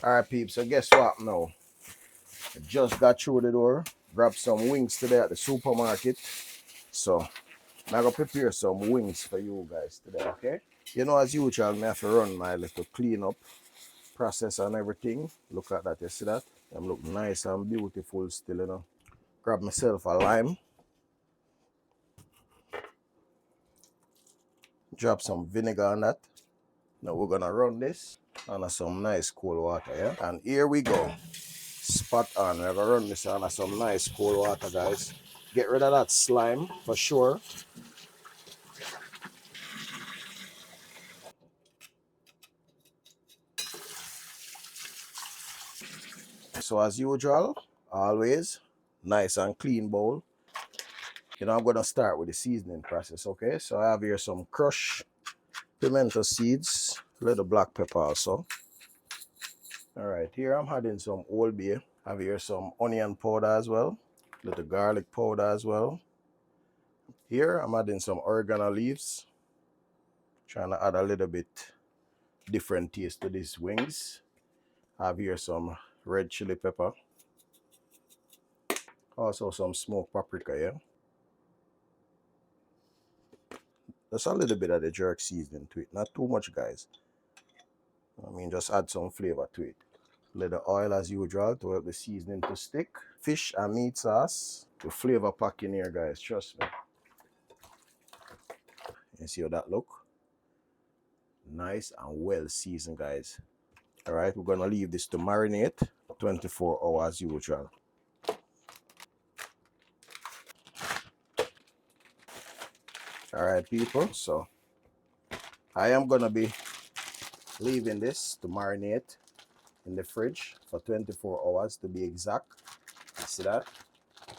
Alright, peeps, so guess what now? I just got through the door, grabbed some wings today at the supermarket. So, I'm gonna prepare some wings for you guys today, okay? You know, as usual, I have to run my little clean up process and everything. Look at that, you see that? Them look nice and beautiful still, you know. Grab myself a lime, drop some vinegar on that. Now we're gonna run this under some nice cold water, yeah? And here we go. Spot on. We're gonna run this under some nice cold water, guys. Get rid of that slime for sure. So as usual, always nice and clean bowl. You know, I'm gonna start with the seasoning process, okay? So I have here some crushed pimento seeds, a little black pepper also. All right, here I'm adding some Old Bay. I have here some onion powder as well, little garlic powder as well. Here I'm adding some oregano leaves, trying to add a little bit different taste to these wings. I have here some red chili pepper, also some smoked paprika, yeah. Just a little bit of the jerk seasoning to it, not too much, guys. I mean, just add some flavor to it. Little oil as usual to help the seasoning to stick. Fish and meat sauce. The flavor pack in here, guys, trust me. You see how that look? Nice and well seasoned, guys. All right, we're gonna leave this to marinate 24 hours as usual. All right, people, so I am gonna be leaving this to marinate in the fridge for 24 hours to be exact. You see that?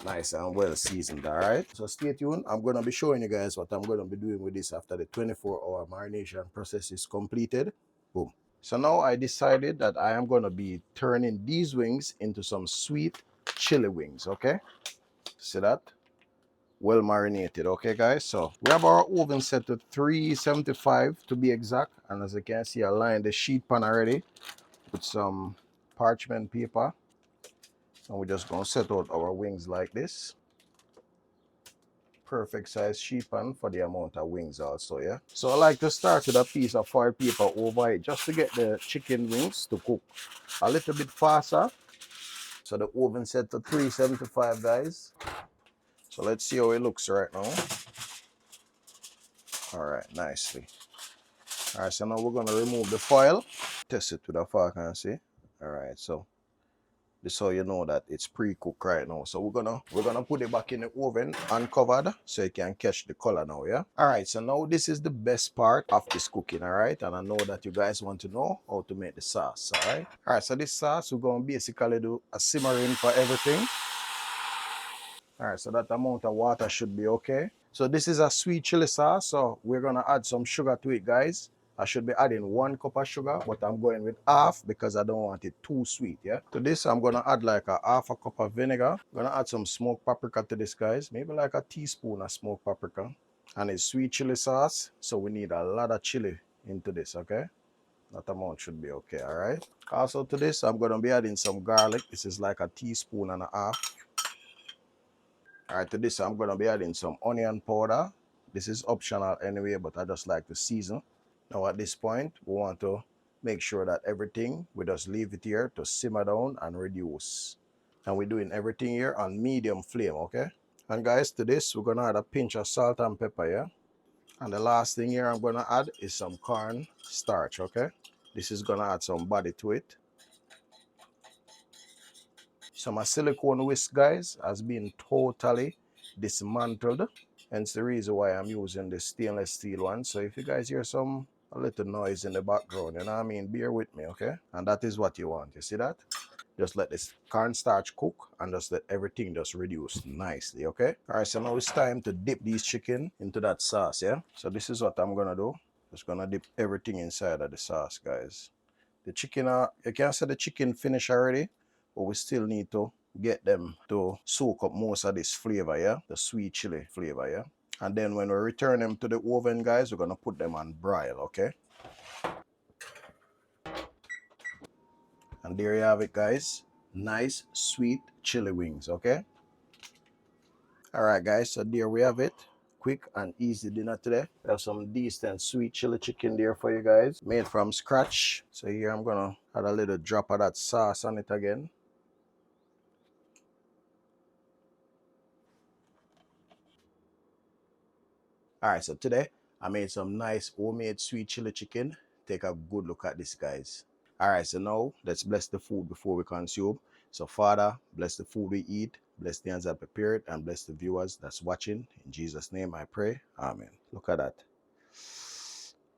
Nice and well seasoned. All right, so stay tuned. I'm going to be showing you guys what I'm going to be doing with this after the 24-hour marination process is completed. Boom. So now I decided that I am going to be turning these wings into some sweet chili wings. Okay, see that? Well marinated. Okay, guys, so we have our oven set to 375 to be exact, and as you can see, I lined the sheet pan already with some parchment paper, and we're just going to set out our wings like this. Perfect size sheet pan for the amount of wings also, yeah. So I like to start with a piece of foil paper over it just to get the chicken wings to cook a little bit faster. So the oven set to 375, guys. So let's see how it looks right now. All right, nicely. All right, so now we're gonna remove the foil, test it with a fork and see. All right, so this is how you know that it's pre-cooked right now. So we're gonna put it back in the oven uncovered so it can catch the color now, yeah. All right, so now this is the best part of this cooking, all right. And I know that you guys want to know how to make the sauce, all right. All right, so this sauce we're gonna basically do a simmering for everything. All right, so that amount of water should be okay. So this is a sweet chili sauce, so we're gonna add some sugar to it, guys. I should be adding 1 cup of sugar, but I'm going with half because I don't want it too sweet, yeah? To this, I'm gonna add like a half a cup of vinegar. I'm gonna add some smoked paprika to this, guys. Maybe like a teaspoon of smoked paprika. And it's sweet chili sauce, so we need a lot of chili into this, okay? That amount should be okay, all right? Also to this, I'm gonna be adding some garlic. This is like a teaspoon and a half. All right, to this, I'm going to be adding some onion powder. This is optional anyway, but I just like to season. Now, at this point, we want to make sure that everything, we just leave it here to simmer down and reduce. And we're doing everything here on medium flame, okay? And guys, to this, we're going to add a pinch of salt and pepper, yeah? And the last thing here I'm going to add is some corn starch, okay? This is going to add some body to it. So my silicone whisk, guys, has been totally dismantled. Hence the reason why I'm using the stainless steel one. So if you guys hear a little noise in the background, you know what I mean, bear with me, okay? And that is what you want. You see that? Just let this cornstarch cook and just let everything just reduce nicely, okay? All right, so now it's time to dip these chicken into that sauce, yeah? So this is what I'm gonna do. Just gonna dip everything inside of the sauce, guys. The chicken, you can say the chicken finished already, but we still need to get them to soak up most of this flavor, yeah? The sweet chili flavor, yeah? And then when we return them to the oven, guys, we're gonna put them on broil, okay? And there you have it, guys. Nice, sweet chili wings, okay? All right, guys, so there we have it. Quick and easy dinner today. We have some decent sweet chili chicken there for you guys, made from scratch. So here I'm gonna add a little drop of that sauce on it again. All right, so today I made some nice homemade sweet chili chicken. Take a good look at this, guys. All right, so now let's bless the food before we consume. So Father, bless the food we eat, bless the hands that prepare it, and bless the viewers that's watching. In Jesus' name I pray, amen. Look at that.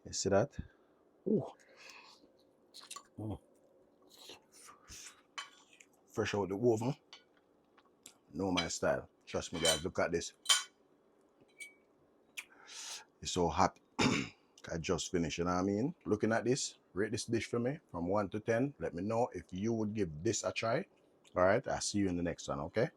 You see that? Ooh. Mm. Fresh out the oven. Know my style. Trust me, guys, look at this. It's so hot. I just finished, you know what I mean? Looking at this, rate this dish for me from 1 to 10. Let me know if you would give this a try. All right, I'll see you in the next one, okay?